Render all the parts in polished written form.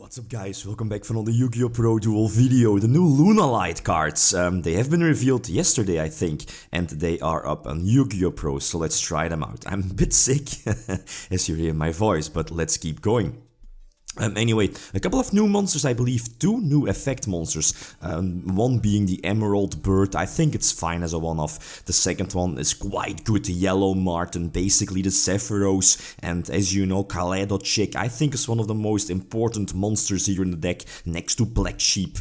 What's up guys, welcome back for another YgoPro duel video. The new Lunalight cards, they have been revealed yesterday I think, and they are up on YgoPro, so let's try them out. I'm a bit sick, as you hear my voice, but let's keep going. Anyway, a couple of new monsters, I believe, two new effect monsters. One being the Emerald Bird, I think it's fine as a one-off. The second one is quite good, the Yellow Martin, basically the Sephiroth. And as you know, Kaleido Chick, I think is one of the most important monsters here in the deck, next to Black Sheep.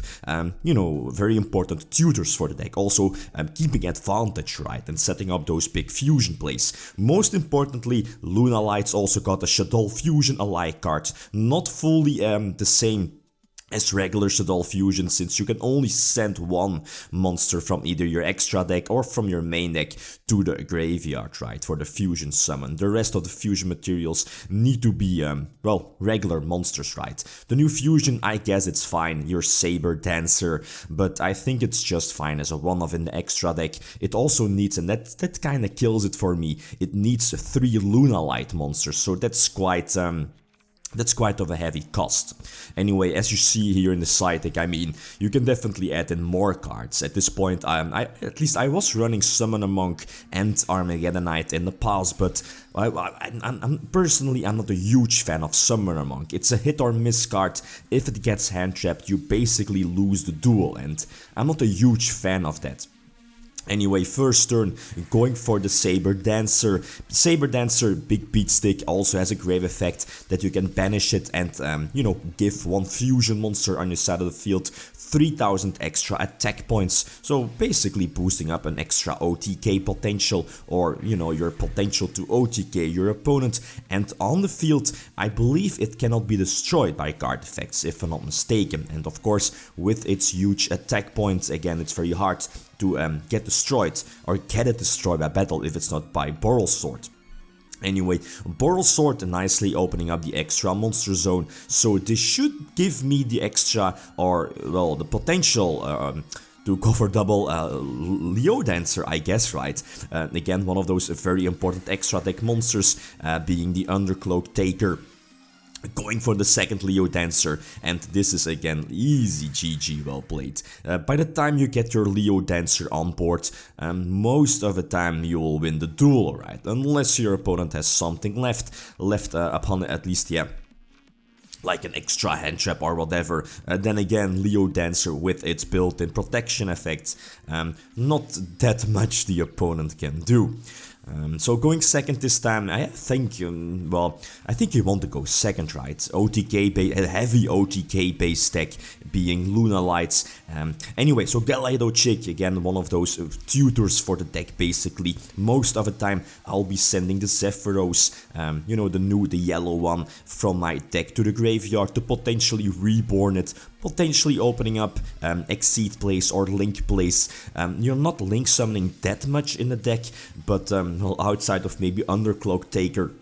You know, very important tutors for the deck. Also, keeping advantage, right, and setting up those big fusion plays. Most importantly, Lunalight's also got a Shadow Fusion alike card. Not fully the same as regular Shadow Fusion, since you can only send one monster from either your extra deck or from your main deck to the graveyard, right, for the fusion summon. The rest of the fusion materials need to be, well, regular monsters, right. The new fusion, I guess it's fine, your Sabre Dancer, but I think it's just fine as a one-off in the extra deck. It also needs, and that kinda kills it for me, it needs 3 Lunalight monsters, so that's quite of a heavy cost. Anyway, as you see here in the side deck, I mean, you can definitely add in more cards. At this point, at least I was running Summoner Monk and Armageddonite in the past, but personally, I'm not a huge fan of Summoner Monk. It's a hit or miss card. If it gets hand trapped, you basically lose the duel, and I'm not a huge fan of that. Anyway, first turn, going for the Sabre Dancer. Sabre Dancer, big beat stick, also has a grave effect that you can banish it and, you know, give one fusion monster on your side of the field 3000 extra attack points. So basically boosting up an extra OTK potential, or, you know, your potential to OTK your opponent. And on the field, I believe it cannot be destroyed by card effects, if I'm not mistaken. And of course, with its huge attack points, again, it's very hard to get destroyed, or get it destroyed by battle if it's not by Boral Sword. Anyway, Boral Sword nicely opening up the extra monster zone, so this should give me the extra, or well, the potential to go for double Leo Dancer, I guess, right? Again, one of those very important extra deck monsters, being the Undercloak Taker. Going for the second Leo Dancer, and this is again easy GG, well played. By the time you get your Leo Dancer on board, most of the time you will win the duel, right? Unless your opponent has something left upon at least, yeah, like an extra hand trap or whatever. Then again, Leo Dancer with its built-in protection effects, not that much the opponent can do. So going second this time, I think, well, I think you want to go second, right? OTK, a heavy OTK based deck being Lunalights. Anyway, so Kaleido Chick, again, one of those tutors for the deck, basically. Most of the time, I'll be sending the Sephiroth, you know, the yellow one, from my deck to the graveyard to potentially reborn it, potentially opening up Exceed plays or Link plays. You're not Link summoning that much in the deck, but well, outside of maybe Undercloak Taker,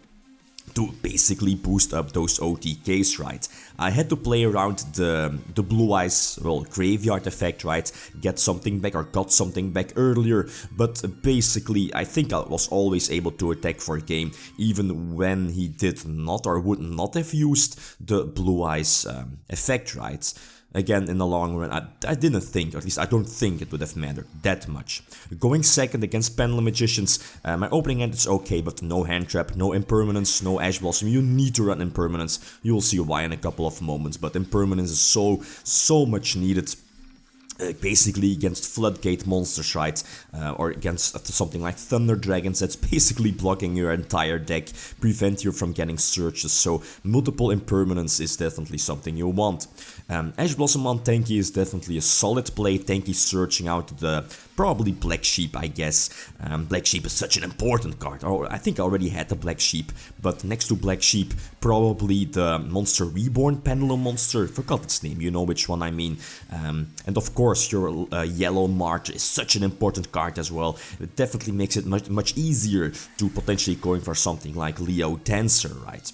to basically boost up those OTKs, right? I had to play around the Blue Eyes, well, graveyard effect, right? Get something back, or got something back earlier, but basically I think I was always able to attack for a game, even when he did not or would not have used the Blue Eyes effect, right? Again, in the long run, I didn't think, or at least I don't think it would have mattered that much. Going second against Pendulum Magicians, my opening hand is okay, but no hand trap, no impermanence, no Ash Blossom. You need to run impermanence. You will see why in a couple of moments, but impermanence is so much needed. Basically against Floodgate monsters, right? Or against something like Thunder Dragons that's basically blocking your entire deck, prevent you from getting searches, so multiple impermanence is definitely something you want. Ash Blossom on Tanky is definitely a solid play. Tanky searching out the probably Black Sheep, I guess. Black Sheep is such an important card. Oh, I think I already had the Black Sheep, but next to Black Sheep, probably the Monster Reborn Pendulum monster. Forgot its name, you know which one I mean. And of course, your Yellow March is such an important card as well. It definitely makes it much easier to potentially going for something like Leo Dancer, right?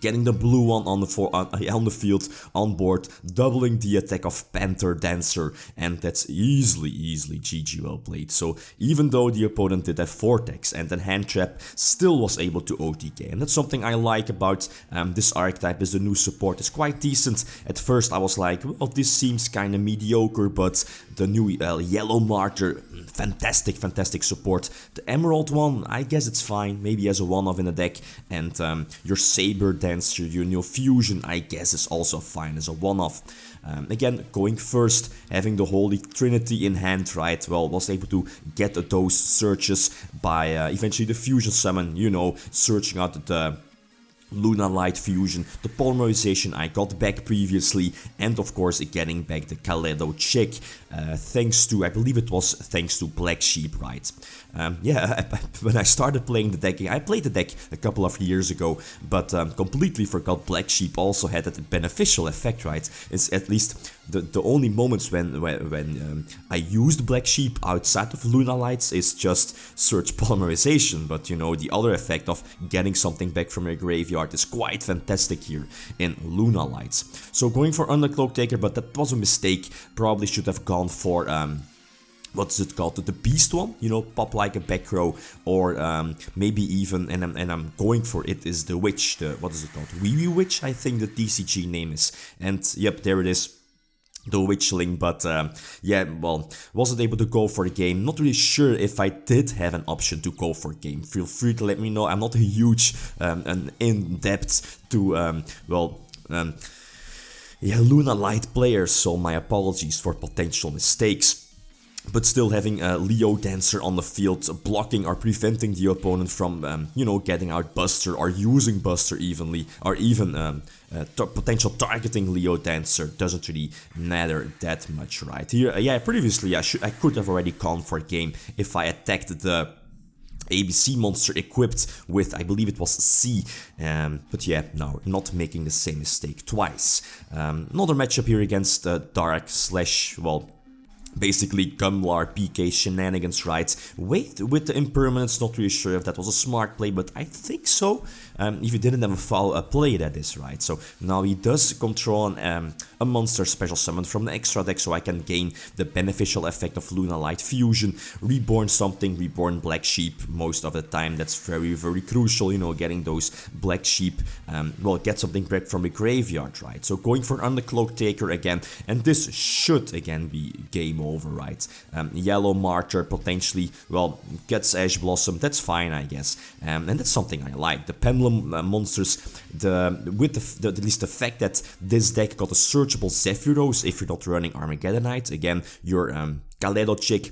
Getting the blue one on the field on board, doubling the attack of Panther Dancer, and that's easily GG well played. So even though the opponent did have Vortex and then Hand Trap, still was able to OTK, and that's something I like about this archetype. Is the new support is quite decent. At first I was like, well, this seems kind of mediocre, but the new Yellow Martyr, fantastic support. The Emerald one, I guess it's fine, maybe as a one-off in the deck, and your Sabre Dancer, your new Fusion, I guess is also fine as a one-off. Again, going first, having the Holy Trinity in hand, right, well, was able to get those searches by eventually the Fusion Summon, you know, searching out the Lunalight Fusion, the Polymerization I got back previously, and of course getting back the Kaleido Chick, thanks to, I believe it was thanks to Black Sheep, right? Yeah, when I started playing the deck, I played the deck a couple of years ago, but completely forgot Black Sheep also had that beneficial effect, right? It's at least the only moments when I used Black Sheep outside of Lunalights is just search Polymerization, but you know, the other effect of getting something back from your graveyard is quite fantastic here in Lunalights. So going for Undercloak Taker, but that was a mistake. Probably should have gone for what's it called, the Beast one, you know, pop like a back row, or maybe even, and I'm going for it, is the Witch, the, what is it called, Wee Witch, I think the TCG name is, and yep, there it is. The Witchling, but yeah, well, wasn't able to go for the game. Not really sure if I did have an option to go for a game. Feel free to let me know. I'm not a huge and in-depth to, yeah, Lunalight player, so my apologies for potential mistakes. But still having a Leo Dancer on the field, blocking or preventing the opponent from, you know, getting out Buster or using Buster evenly, or even potential targeting Leo Dancer doesn't really matter that much, right? Here, yeah, previously I could have already gone for a game if I attacked the ABC monster equipped with, I believe it was C, but yeah, no, not making the same mistake twice. Another matchup here against Dark / well, basically Gumlar PK shenanigans, right? Wait, with the impermanence, not really sure if that was a smart play, but I think so. If he didn't have a foul play, that is, right? So now he does control a monster special summon from the extra deck, so I can gain the beneficial effect of Lunalight Fusion, reborn something, reborn Black Sheep most of the time. That's very crucial, you know, getting those Black Sheep, well, get something back from the graveyard, right? So going for an Undercloak Taker again, and this should again be game over, right? Yellow Martyr potentially, well, gets Ash Blossom, that's fine, I guess, and that's something I like. The Pendulum monsters, with at least the fact that this deck got a searchable Zephyros if you're not running Armageddonite. Again, your Kaleido Chick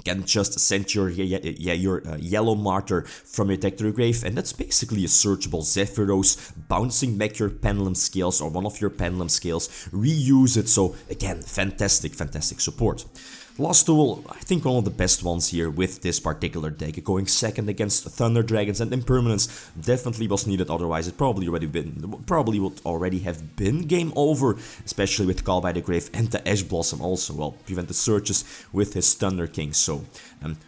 can just send your Yellow Martyr from your deck to the grave, and that's basically a searchable Zephyros, bouncing back your Pendulum Scales or one of your Pendulum Scales, reuse it, so again, fantastic support. Last duel, I think one of the best ones here with this particular deck, going second against Thunder Dragons and Impermanence, definitely was needed, otherwise it probably would already have been game over, especially with Call by the Grave and the Ash Blossom also, well, prevent the searches with his Thunder King, so,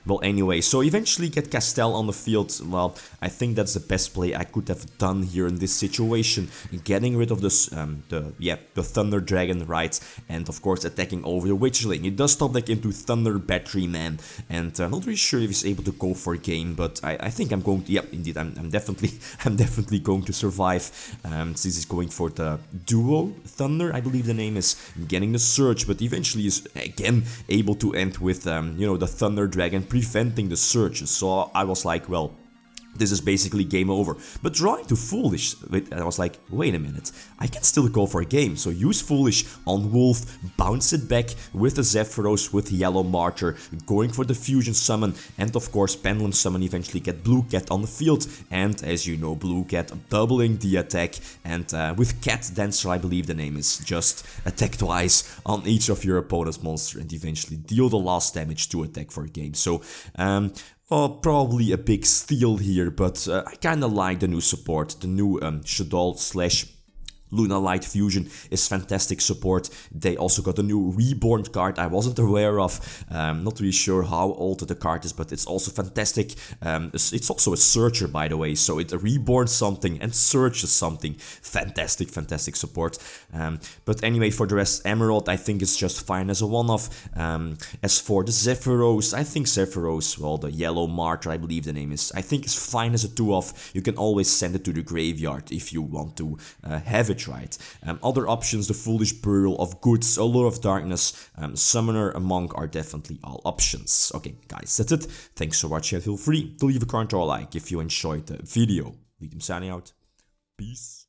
well, anyway, so eventually get Castel on the field. Well, I think that's the best play I could have done here in this situation, getting rid of this, the Thunder Dragon, right, and of course attacking over the Witchling. It does stop deck into Thunder Battery Man, and I'm not really sure if he's able to go for a game, but I think I'm going to, yeah, indeed, I'm definitely going to survive, since he's going for the Duo Thunder, I believe the name is, getting the Surge, but eventually is again able to end with, you know, the Thunder Dragon preventing the Surges, so I was like, well, this is basically game over. But drawing to Foolish, I was like, wait a minute, I can still go for a game. So use Foolish on Wolf, bounce it back with the Zephyros, with Yellow Martyr, going for the Fusion Summon, and of course Pendulum Summon, eventually get Blue Cat on the field, and as you know, Blue Cat doubling the attack, and with Cat Dancer, I believe the name is, just attack twice on each of your opponent's monster, and eventually deal the last damage to attack for a game. So, probably a big steal here, but I kinda like the new support, the new Shaddoll / Lunalight Fusion is fantastic support. They also got a new Reborn card I wasn't aware of. Not really sure how old the card is, but it's also fantastic. It's also a searcher, by the way, so it reborns something and searches something. Fantastic, fantastic support. But anyway, for the rest, Emerald I think is just fine as a one-off. As for the Zephyros, I think Zephyros, well, the Yellow Martyr I believe the name is, I think is fine as a two-off. You can always send it to the graveyard if you want to have it right. Other options, the Foolish Burial of Goods, Allure of Darkness, Summoner, a Monk are definitely all options. Okay, guys, that's it. Thanks for watching and feel free to leave a comment or a like if you enjoyed the video. Lithium signing out. Peace.